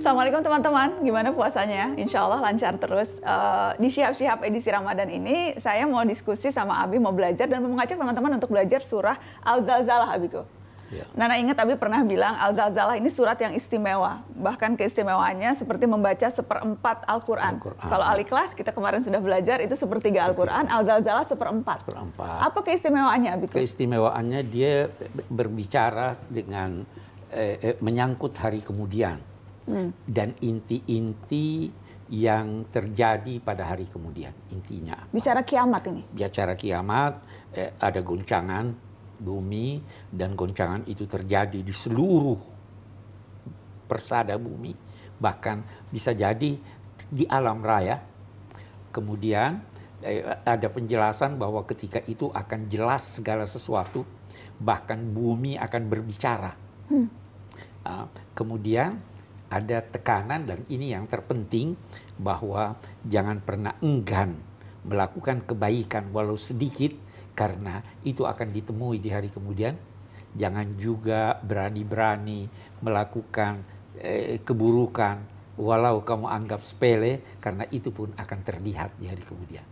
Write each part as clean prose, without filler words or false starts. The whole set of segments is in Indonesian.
Assalamualaikum teman-teman, gimana puasanya? Insya Allah lancar terus. Di Syihab edisi Ramadan ini, saya mau diskusi sama Abi, mau belajar dan mau mengajak teman-teman untuk belajar surah Al-Zalzalah, Abiku. Ya. Nana ingat Abi pernah bilang Al-Zalzalah ini surat yang istimewa. Bahkan keistimewaannya seperti membaca seperempat Al-Quran. Kalau Al-Ikhlas kita kemarin sudah belajar itu sepertiga Al-Quran, Al-Zalzalah seperempat. Apa keistimewaannya, Abiku? Keistimewaannya dia berbicara dengan menyangkut hari kemudian. Dan inti-inti yang terjadi pada hari kemudian, intinya apa? Bicara kiamat ini? Bicara kiamat, ada goncangan bumi, dan goncangan itu terjadi di seluruh persada bumi, bahkan bisa jadi di alam raya. Kemudian ada penjelasan bahwa ketika itu akan jelas segala sesuatu, bahkan bumi akan berbicara. Kemudian ada tekanan, dan ini yang terpenting, bahwa jangan pernah enggan melakukan kebaikan walau sedikit, karena itu akan ditemui di hari kemudian. Jangan juga berani-berani melakukan keburukan walau kamu anggap sepele, karena itu pun akan terlihat di hari kemudian.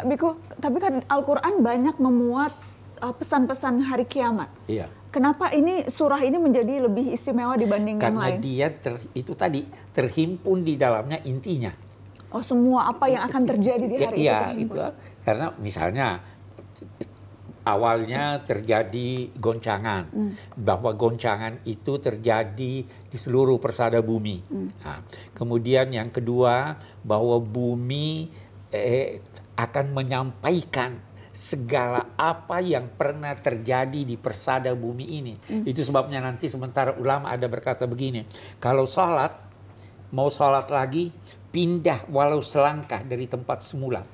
Biku, tapi kan Al-Quran banyak memuat pesan-pesan hari kiamat. Iya. Kenapa ini surah ini menjadi lebih istimewa dibanding yang lain? Karena dia itu tadi terhimpun di dalamnya intinya. Oh, semua apa yang akan terjadi di hari itu? Iya, karena misalnya awalnya terjadi goncangan, bahwa goncangan itu terjadi di seluruh persada bumi. Nah, kemudian yang kedua, bahwa bumi akan menyampaikan segala apa yang pernah terjadi di persada bumi ini. Itu sebabnya nanti sementara ulama ada berkata begini, kalau sholat, mau sholat lagi, pindah walau selangkah dari tempat semula.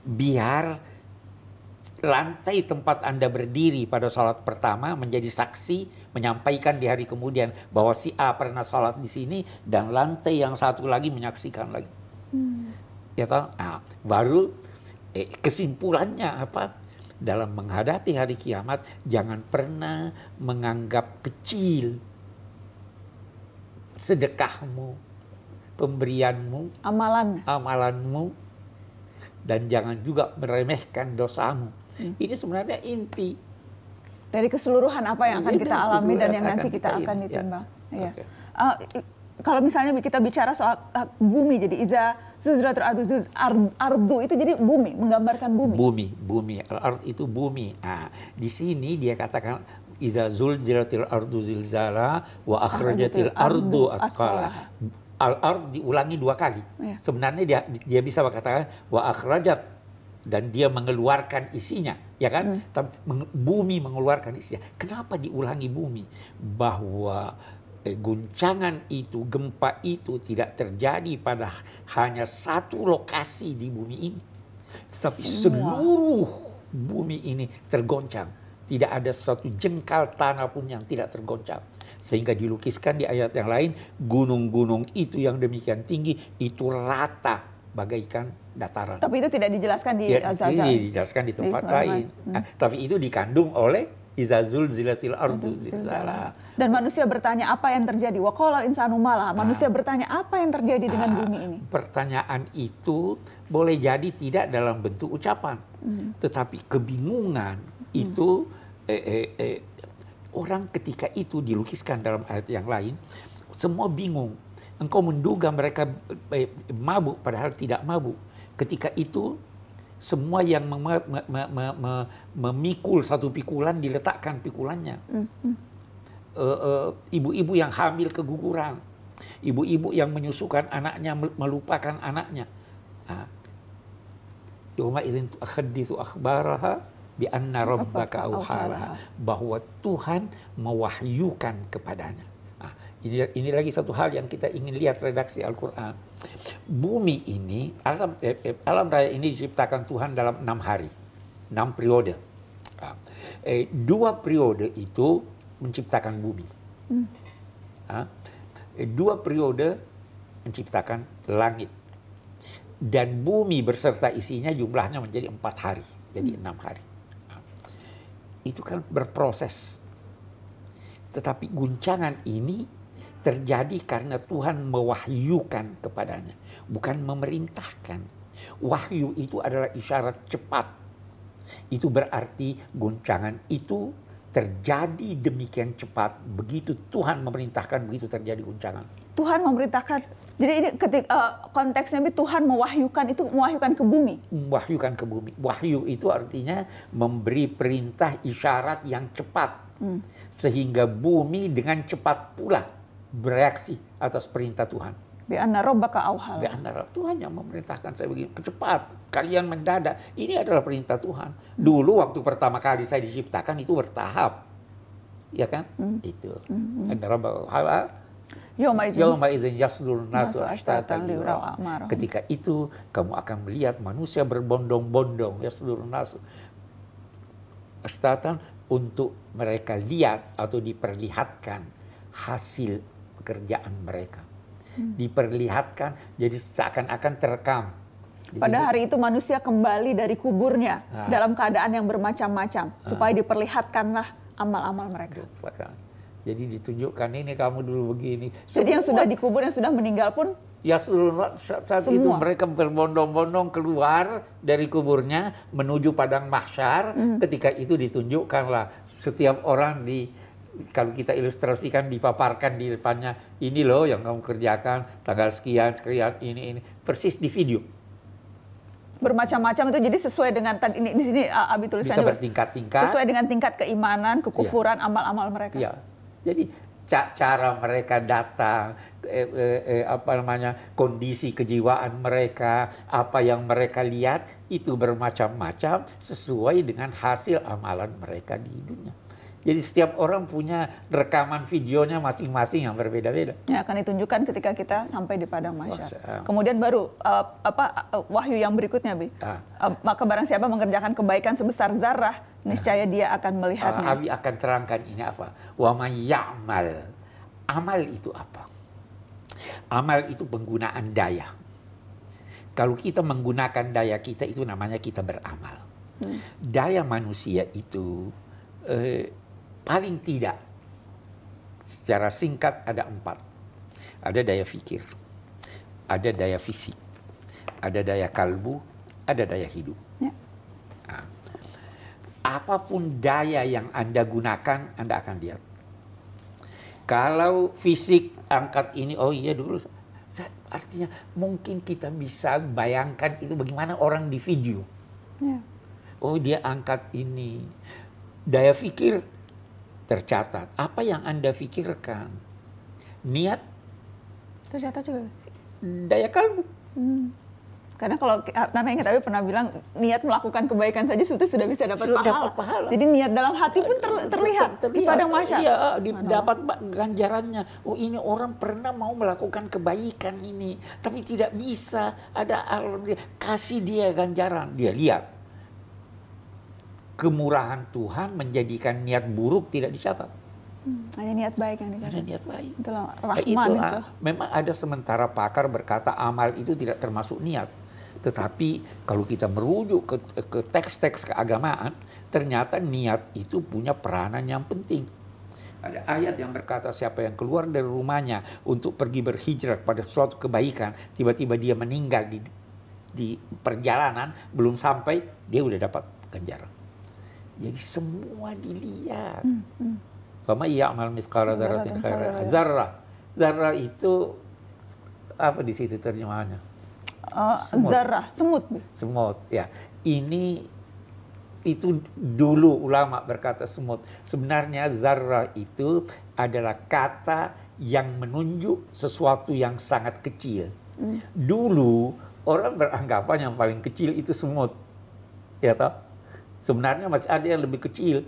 Biar lantai tempat Anda berdiri pada sholat pertama menjadi saksi, menyampaikan di hari kemudian bahwa si A pernah sholat di sini, dan lantai yang satu lagi menyaksikan lagi. Ya toh? Nah, baru kesimpulannya apa? Dalam menghadapi hari kiamat, jangan pernah menganggap kecil sedekahmu, pemberianmu, amalanmu, dan jangan juga meremehkan dosamu. Ini sebenarnya inti dari keseluruhan apa yang akan kita alami dan yang nanti kita akan ditimbang. Ya. Okay. Kalau misalnya kita bicara soal bumi, jadi iza zuzratul ardu itu jadi bumi, menggambarkan bumi. Bumi, al-ard itu bumi. Nah, di sini dia katakan iza zulzilatil ardu zilzala wa akhrajatil ardu asqala. Al-ard diulangi 2 kali. Ya. Sebenarnya dia bisa katakan wa akhrajat, dan dia mengeluarkan isinya, ya kan? Tapi bumi mengeluarkan isinya. Kenapa diulangi bumi? Bahwa guncangan itu, gempa itu tidak terjadi pada hanya satu lokasi di bumi ini, tetapi seluruh bumi ini tergoncang. Tidak ada satu jengkal tanah pun yang tidak tergoncang. Sehingga dilukiskan di ayat yang lain, gunung-gunung itu yang demikian tinggi, itu rata bagaikan dataran. Tapi itu tidak dijelaskan di Al-Zalzalah. Ini dijelaskan di tempat lain. Tapi itu dikandung oleh iza zulzilatil ardu zilzala. Dan manusia bertanya apa yang terjadi? Wa qala insanu malah. Manusia bertanya apa yang terjadi dengan bumi ini? Pertanyaan itu boleh jadi tidak dalam bentuk ucapan, tetapi kebingungan itu orang ketika itu dilukiskan dalam ayat yang lain, semua bingung. Engkau menduga mereka mabuk padahal tidak mabuk. Ketika itu semua yang memikul satu pikulan diletakkan pikulannya. Ibu-ibu yang hamil keguguran, ibu-ibu yang menyusukan anaknya melupakan anaknya. Yauma idzin tuhadditsu akhbaraha bi anna rabbaka auhalaha, bahwa Tuhan mewahyukan kepadanya. Ini lagi satu hal yang kita ingin lihat redaksi Al-Quran. Bumi ini, alam raya ini diciptakan Tuhan dalam 6 hari, 6 periode. 2 periode itu menciptakan bumi. 2 periode menciptakan langit. Dan bumi berserta isinya jumlahnya menjadi 4 hari, jadi 6 hari. Itu kan berproses. Tetapi guncangan ini terjadi karena Tuhan mewahyukan kepadanya, bukan memerintahkan. Wahyu itu adalah isyarat cepat. Itu berarti goncangan itu terjadi demikian cepat. Begitu Tuhan memerintahkan, begitu terjadi goncangan. Tuhan memerintahkan. Jadi ini konteksnya Tuhan mewahyukan, itu mewahyukan ke bumi. Mewahyukan ke bumi. Wahyu itu artinya memberi perintah isyarat yang cepat. Sehingga bumi dengan cepat pula bereaksi atas perintah Tuhan. Bi'anna rabbaka auhala. Tuhan yang memerintahkan saya begini, cepat, kalian mendadak. Ini adalah perintah Tuhan. Dulu waktu pertama kali saya diciptakan itu bertahap. Ya kan? Itu. Anna rabbaka auhala. Yauma idzin yasdurun nasu ashtatan liyurau a'malahum. Ketika itu kamu akan melihat manusia berbondong-bondong, yasdurun nasu ashtatan, untuk mereka lihat atau diperlihatkan hasil pekerjaan mereka. Diperlihatkan, jadi seakan-akan terekam. Pada hari itu manusia kembali dari kuburnya dalam keadaan yang bermacam-macam, supaya diperlihatkanlah amal-amal mereka. Jadi ditunjukkan, ini kamu dulu begini. Jadi yang sudah dikubur, yang sudah meninggal pun, ya saat itu mereka berbondong-bondong keluar dari kuburnya menuju padang mahsyar. Ketika itu ditunjukkanlah setiap orang kalau kita ilustrasikan, dipaparkan di depannya, ini loh yang kamu kerjakan tanggal sekian, ini persis di video. Bermacam-macam itu, jadi sesuai dengan di sini Abi tuliskan bisa bertingkat-tingkat. Sesuai dengan tingkat keimanan, kekufuran, amal-amal mereka. Ya. Jadi cara mereka datang, kondisi kejiwaan mereka, apa yang mereka lihat itu bermacam-macam sesuai dengan hasil amalan mereka di dunia. Jadi setiap orang punya rekaman videonya masing-masing yang berbeda-beda. Ya, akan ditunjukkan ketika kita sampai di padang mahsyar. Kemudian baru wahyu yang berikutnya, Bi. Maka barang siapa mengerjakan kebaikan sebesar zarah, niscaya dia akan melihatnya. Abi akan terangkan ini apa? Wa may ya'mal. Amal itu apa? Amal itu penggunaan daya. Kalau kita menggunakan daya kita, itu namanya kita beramal. Daya manusia itu paling tidak secara singkat ada 4. Ada daya fikir, ada daya fisik, ada daya kalbu, ada daya hidup. Ya. Nah, apapun daya yang Anda gunakan, Anda akan lihat. Kalau fisik angkat ini, oh iya dulu, artinya mungkin kita bisa bayangkan itu bagaimana orang di video. Ya. Oh dia angkat ini. Daya fikir tercatat. Apa yang Anda fikirkan? Niat tercatat juga. Daya kalbu. Karena kalau Nana ingat Abi pernah bilang, niat melakukan kebaikan saja sudah bisa dapat pahala. Jadi niat dalam hati pun terlihat di padang mahsyar. Iya, dapat ganjarannya. Oh ini orang pernah mau melakukan kebaikan ini, tapi tidak bisa. Ada kasih dia ganjaran. Dia lihat. Kemurahan Tuhan menjadikan niat buruk tidak dicatat. Hanya niat baik yang dicatat. Ada niat baik. Itulah rahman itu. Memang ada sementara pakar berkata amal itu tidak termasuk niat. Tetapi kalau kita merujuk ke teks-teks keagamaan, ternyata niat itu punya peranan yang penting. Ada ayat yang berkata siapa yang keluar dari rumahnya untuk pergi berhijrah pada suatu kebaikan, tiba-tiba dia meninggal di perjalanan, belum sampai, dia udah dapat ganjaran. Jadi semua dilihat. Fama ya'mal mithqala dzarratin khairan. Zarrah itu apa di situ terjemahannya? Zarrah, semut. Semut, ya. Itu dulu ulama berkata semut. Sebenarnya zarrah itu adalah kata yang menunjuk sesuatu yang sangat kecil. Dulu orang beranggapan yang paling kecil itu semut. Ya toh? Sebenarnya masih ada yang lebih kecil,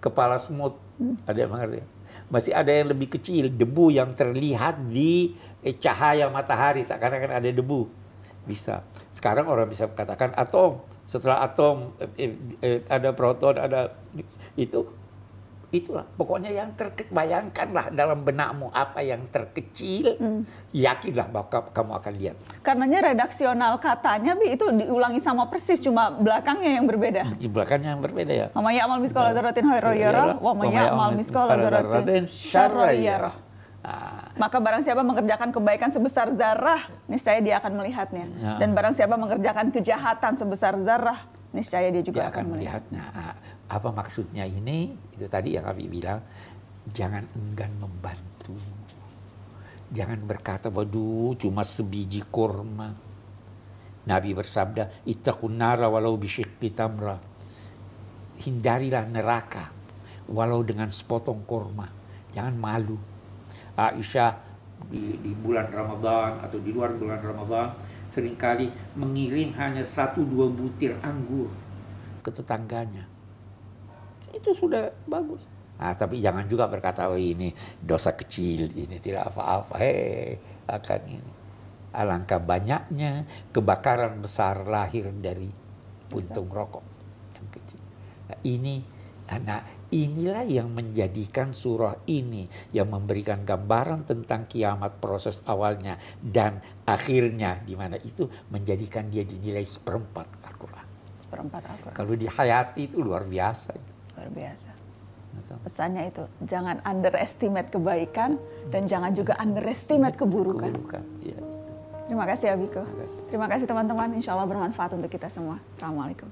kepala semut, ada yang mengerti. Masih ada yang lebih kecil, debu yang terlihat di cahaya matahari, seakan-akan ada debu. Bisa. Sekarang orang bisa katakan atom. Setelah atom ada proton, ada itu. Itulah. Pokoknya yang bayangkanlah dalam benakmu apa yang terkecil, yakinlah bahwa kamu akan lihat. Karenanya redaksional katanya Bi itu diulangi sama persis, cuma belakangnya yang berbeda. Di belakangnya yang berbeda ya. Wa may ya'mal mithqala dzarratin khairan yarah wa may ya'mal mithqala dzarratin syarran yarah. Maka barang siapa mengerjakan kebaikan sebesar zarah, niscaya dia akan melihatnya. Dan barang siapa mengerjakan kejahatan sebesar zarah, niscaya dia juga akan melihatnya. Apa maksudnya ini? Itu tadi yang Abi bilang, jangan enggan membantu. Jangan berkata, waduh cuma sebiji kurma. Nabi bersabda, ittaqun nara walau bisyiqqi tamra. Hindarilah neraka walau dengan sepotong kurma. Jangan malu. Aisyah di bulan Ramadan atau di luar bulan Ramadan seringkali mengirim hanya 1-2 butir anggur ke tetangganya. Itu sudah bagus. Tapi jangan juga berkata, oh ini dosa kecil, ini tidak apa-apa. Akan ini. Alangkah banyaknya kebakaran besar lahir dari puntung rokok yang kecil. Inilah yang menjadikan surah ini yang memberikan gambaran tentang kiamat, proses awalnya dan akhirnya, di mana itu menjadikan dia dinilai seperempat Al-Quran. Seperempat Al-Quran. Kalau dihayati itu luar biasa. Luar biasa. Pesannya itu, jangan underestimate kebaikan dan jangan juga underestimate keburukan. Ya, itu. Terima kasih Abiko. Terima kasih teman-teman. Insya Allah bermanfaat untuk kita semua. Assalamualaikum.